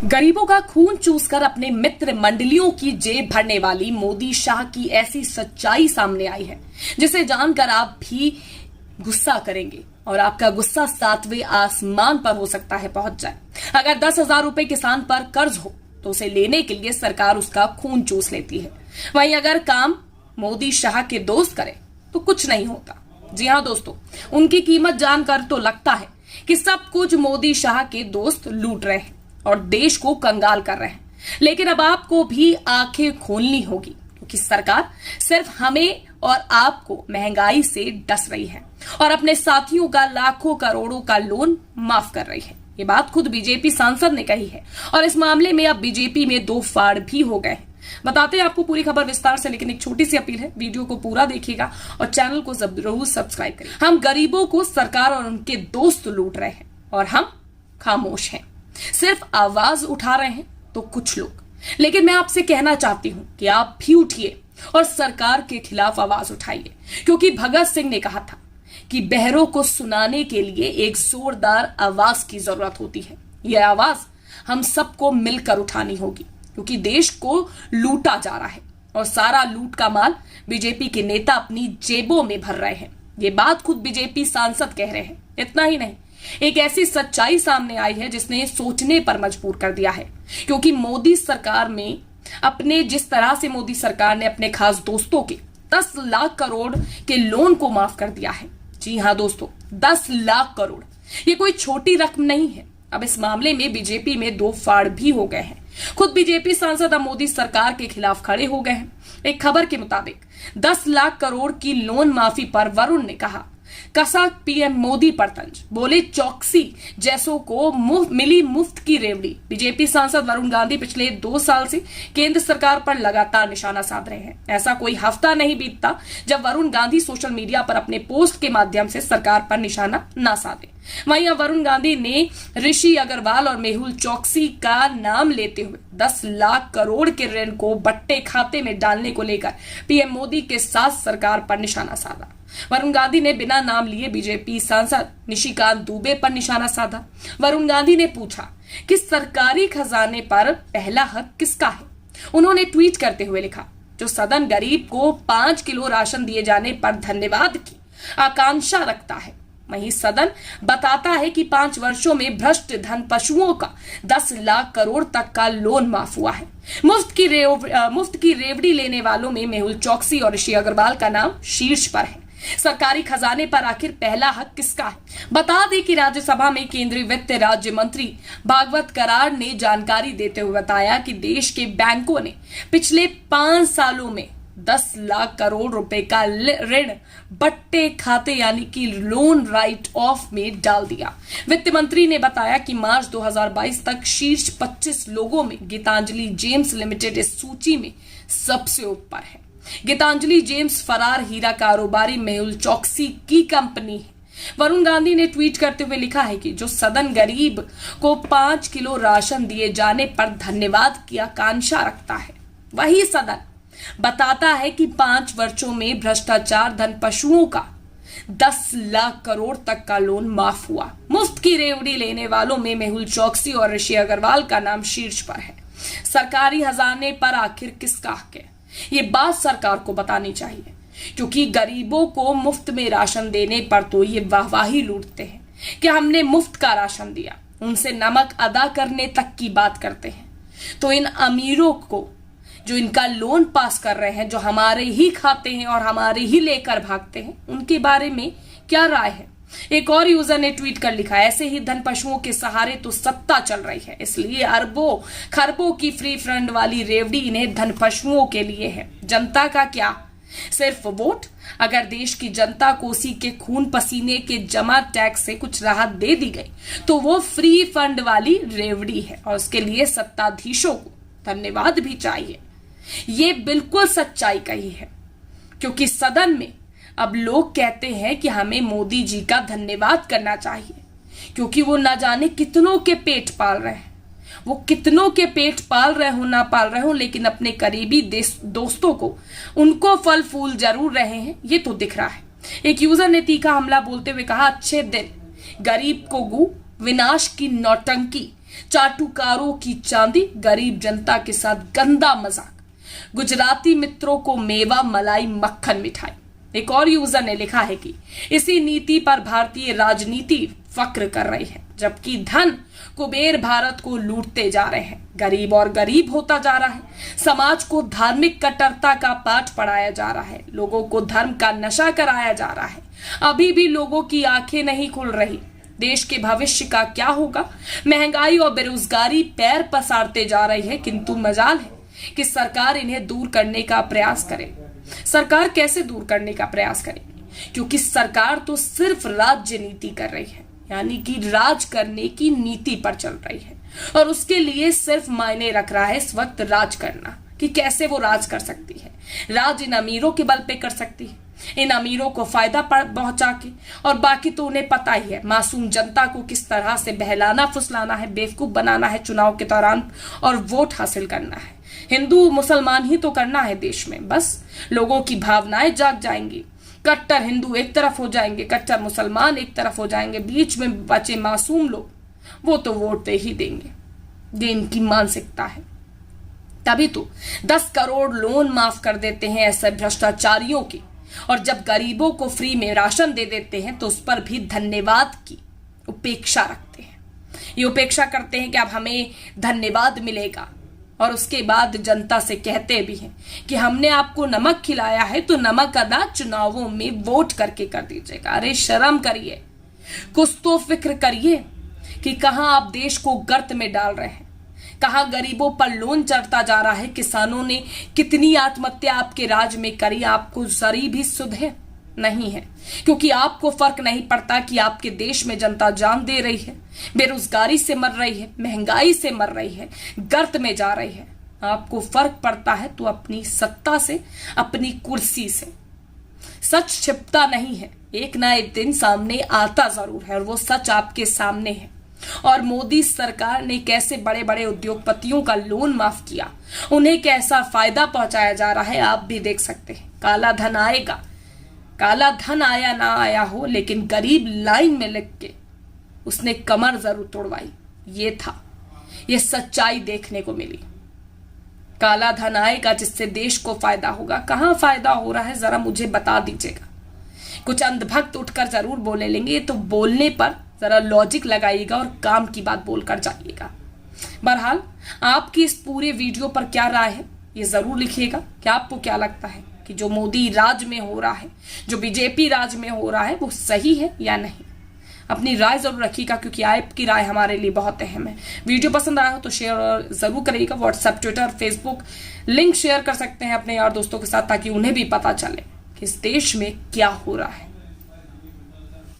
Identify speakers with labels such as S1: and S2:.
S1: गरीबों का खून चूसकर अपने मित्र मंडलियों की जेब भरने वाली मोदी शाह की ऐसी सच्चाई सामने आई है जिसे जानकर आप भी गुस्सा करेंगे और आपका गुस्सा 7वें आसमान पर हो सकता है पहुंच जाए। अगर 10,000 रुपए किसान पर कर्ज हो तो उसे लेने के लिए सरकार उसका खून चूस लेती है। वहीं अगर काम मोदी शाह के दोस्त करे तो कुछ नहीं होता। जी हाँ दोस्तों, उनकी कीमत जानकर तो लगता है कि सब कुछ मोदी शाह के दोस्त लूट रहे हैं और देश को कंगाल कर रहे हैं। लेकिन अब आपको भी आंखें खोलनी होगी क्योंकि सरकार सिर्फ हमें और आपको महंगाई से डस रही है और अपने साथियों का लाखों करोड़ों का लोन माफ कर रही है। ये बात खुद बीजेपी सांसद ने कही है और इस मामले में अब बीजेपी में दो फाड़ भी हो गए हैं। बताते हैं आपको पूरी खबर विस्तार से, लेकिन एक छोटी सी अपील है, वीडियो को पूरा देखिएगा और चैनल को जरूर सब्सक्राइब करिए। हम गरीबों को सरकार और उनके दोस्त लूट रहे हैं और हम खामोश हैं, सिर्फ आवाज उठा रहे हैं तो कुछ लोग। लेकिन मैं आपसे कहना चाहती हूं कि आप भी उठिए और सरकार के खिलाफ आवाज उठाइए, क्योंकि भगत सिंह ने कहा था कि बहरों को सुनाने के लिए एक जोरदार आवाज की जरूरत होती है। यह आवाज हम सबको मिलकर उठानी होगी क्योंकि देश को लूटा जा रहा है और सारा लूट का माल बीजेपी के नेता अपनी जेबों में भर रहे हैं। ये बात खुद बीजेपी सांसद कह रहे हैं। इतना ही नहीं, एक ऐसी सच्चाई सामने आई है जिसने सोचने पर मजबूर कर दिया है, क्योंकि मोदी सरकार में जिस तरह से मोदी सरकार ने अपने खास दोस्तों के 10 लाख करोड़ के लोन को माफ कर दिया है। जी हाँ दोस्तों, 10 लाख करोड़, ये कोई छोटी रकम नहीं है। अब इस मामले में बीजेपी में दो फाड़ भी हो गए हैं। खुद बीजेपी सांसद अब मोदी सरकार के खिलाफ खड़े हो गए हैं। एक खबर के मुताबिक 10 लाख करोड़ की लोन माफी पर वरुण ने कहा, कसा पीएम मोदी पर तंज, बोले चौकसी जैसों को मिली मुफ्त की रेवड़ी। बीजेपी सांसद वरुण गांधी पिछले 2 साल से केंद्र सरकार पर लगातार निशाना साध रहे हैं। ऐसा कोई हफ्ता नहीं बीतता जब वरुण गांधी सोशल मीडिया पर अपने पोस्ट के माध्यम से सरकार पर निशाना ना साधे। वहीं वरुण गांधी ने ऋषि अग्रवाल और मेहुल चौकसी का नाम लेते हुए 10 लाख करोड़ के ऋण को बट्टे खाते में डालने को लेकर पीएम मोदी के साथ सरकार पर निशाना साधा। वरुण गांधी ने बिना नाम लिए बीजेपी सांसद निशिकांत दुबे पर निशाना साधा। वरुण गांधी ने पूछा कि सरकारी खजाने पर पहला हक किसका है। उन्होंने ट्वीट करते हुए लिखा, जो सदन गरीब को 5 किलो राशन दिए जाने पर धन्यवाद की आकांक्षा रखता है, वहीं सदन बताता है कि 5 वर्षों में भ्रष्ट धन पशुओं का 10 लाख करोड़ तक का लोन माफ हुआ है। मुफ्त की रेवड़ी लेने वालों में मेहुल चौकसी और ऋषि अग्रवाल का नाम शीर्ष पर है। सरकारी खजाने पर आखिर पहला हक किसका है? बता दें कि राज्यसभा में केंद्रीय वित्त राज्य मंत्री भागवत कराड़ ने जानकारी देते हुए बताया कि देश के बैंकों ने पिछले 5 सालों में 10 लाख करोड़ रुपए का ऋण बट्टे खाते यानी कि लोन राइट ऑफ में डाल दिया। वित्त मंत्री ने बताया कि मार्च 2022 तक शीर्ष 25 लोगों में गीतांजलि जेम्स लिमिटेड इस सूची में सबसे ऊपर है। गीतांजलि जेम्स फरार हीरा कारोबारी मेहुल चौकसी की कंपनी है। वरुण गांधी ने ट्वीट करते हुए लिखा है कि जो सदन गरीब को 5 किलो राशन दिए जाने पर धन्यवाद की आकांक्षा रखता है, वही सदन बताता है कि 5 वर्षों में भ्रष्टाचार धन पशुओं का 10 लाख करोड़ तक का लोन माफ हुआ। मुफ्त की रेवड़ी लेने वालों में मेहुल चौकसी और ऋषि अग्रवाल का नाम शीर्ष पर है। सरकारी खजाने पर आखिर किसका हक है, ये बात सरकार को बतानी चाहिए, क्योंकि गरीबों को मुफ्त में राशन देने पर तो ये वाहवाही लूटते हैं कि हमने मुफ्त का राशन दिया, उनसे नमक अदा करने तक की बात करते हैं। तो इन अमीरों को जो इनका लोन पास कर रहे हैं, जो हमारे ही खाते हैं और हमारे ही लेकर भागते हैं, उनके बारे में क्या राय है? एक और यूजर ने ट्वीट कर लिखा, ऐसे ही धन पशुओं के सहारे तो सत्ता चल रही है, इसलिए अरबों खरबों की फ्री फंड वाली रेवड़ी इन्हें धन पशुओं के लिए है। जनता का क्या, सिर्फ वोट? अगर देश की जनता को उसी के खून पसीने के जमा टैक्स से कुछ राहत दे दी गई तो वो फ्री फंड वाली रेवड़ी है और उसके लिए सत्ताधीशों को धन्यवाद भी चाहिए। ये बिल्कुल सच्चाई कही है, क्योंकि सदन में अब लोग कहते हैं कि हमें मोदी जी का धन्यवाद करना चाहिए, क्योंकि वो ना जाने कितनों के पेट पाल रहे हैं। वो कितनों के पेट पाल रहे हो ना पाल रहे हो, लेकिन अपने करीबी दोस्तों को उनको फल फूल जरूर रहे हैं, ये तो दिख रहा है। एक यूजर ने तीखा हमला बोलते हुए कहा, अच्छे दिन गरीब को गू, विनाश की नौटंकी, चाटुकारों की चांदी, गरीब जनता के साथ गंदा मजाक, गुजराती मित्रों को मेवा मलाई मक्खन मिठाई। एक और यूजर ने लिखा है कि इसी नीति पर भारतीय राजनीति फक्र कर रही है, जबकि धन कुबेर भारत को लूटते जा रहे हैं। गरीब और गरीब होता जा रहा है। समाज को धार्मिक कट्टरता का पाठ पढ़ाया जा रहा है। लोगों को धर्म का नशा कराया जा रहा है। अभी भी लोगों की आंखें नहीं खुल रही। देश के भविष्य का क्या होगा? महंगाई और बेरोजगारी पैर पसारते जा रही है, किंतु मजाल है कि सरकार इन्हें दूर करने का प्रयास करे। सरकार कैसे दूर करने का प्रयास करेगी? क्योंकि सरकार तो सिर्फ राज्य नीति कर रही है, यानी कि राज करने की नीति पर चल रही है, और उसके लिए सिर्फ मायने रख रहा है इस वक्त राज करना, कि कैसे वो राज कर सकती है। राज इन अमीरों के बल पे कर सकती है, इन अमीरों को फायदा पहुंचा के, और बाकी तो उन्हें पता ही है मासूम जनता को किस तरह से बहलाना फुसलाना है, बेवकूफ बनाना है चुनाव के दौरान, और वोट हासिल करना है। हिंदू मुसलमान ही तो करना है देश में, बस लोगों की भावनाएं जाग जाएंगी। कट्टर हिंदू एक तरफ हो जाएंगे, कट्टर मुसलमान एक तरफ हो जाएंगे, बीच में बचे मासूम लोग वो तो वोट दे ही देंगे। ये इनकी मानसिकता है। तभी तो 10 करोड़ लोन माफ कर देते हैं ऐसे भ्रष्टाचारियों की, और जब गरीबों को फ्री में राशन दे देते हैं तो उस पर भी धन्यवाद की उपेक्षा रखते हैं। ये उपेक्षा करते हैं कि अब हमें धन्यवाद मिलेगा, और उसके बाद जनता से कहते भी हैं कि हमने आपको नमक खिलाया है तो नमक अदा चुनावों में वोट करके कर दीजिएगा। अरे शर्म करिए, कुछ तो फिक्र करिए कि कहां आप देश को गर्त में डाल रहे हैं, कहां गरीबों पर लोन चढ़ता जा रहा है। किसानों ने कितनी आत्महत्या आपके राज में करी, आपको जरी भी सुध है नहीं है, क्योंकि आपको फर्क नहीं पड़ता कि आपके देश में जनता जान दे रही है, बेरोजगारी से मर रही है, महंगाई से मर रही है, गर्त में जा रही है। आपको फर्क पड़ता है तो अपनी सत्ता से, अपनी कुर्सी से। सच छिपता नहीं है, एक ना एक दिन सामने आता जरूर है, और वो सच आपके सामने है। और मोदी सरकार ने कैसे बड़े बड़े उद्योगपतियों का लोन माफ किया, उन्हें कैसा फायदा पहुंचाया जा रहा है, आप भी देख सकते हैं। काला धन आएगा, काला धन आया ना आया हो, लेकिन गरीब लाइन में लग के उसने कमर जरूर तोड़वाई। ये था, ये सच्चाई देखने को मिली। काला धन आएगा जिससे देश को फायदा होगा। कहां फायदा हो रहा है जरा मुझे बता दीजिएगा। कुछ अंधभक्त उठकर जरूर बोले लेंगे, तो बोलने पर जरा लॉजिक लगाइएगा और काम की बात बोलकर जाइएगा। बहरहाल आपकी इस पूरे वीडियो पर क्या राय है ये जरूर लिखिएगा। क्या आपको क्या लगता है कि जो मोदी राज में हो रहा है, जो बीजेपी राज में हो रहा है, वो सही है या नहीं? अपनी राय जरूर रखिएगा, क्योंकि आपकी राय हमारे लिए बहुत अहम है। वीडियो पसंद आया हो तो शेयर जरूर करिएगा। WhatsApp, Twitter, Facebook link share कर सकते हैं अपने यार दोस्तों के साथ, ताकि उन्हें भी पता चले कि इस देश में क्या हो रहा है।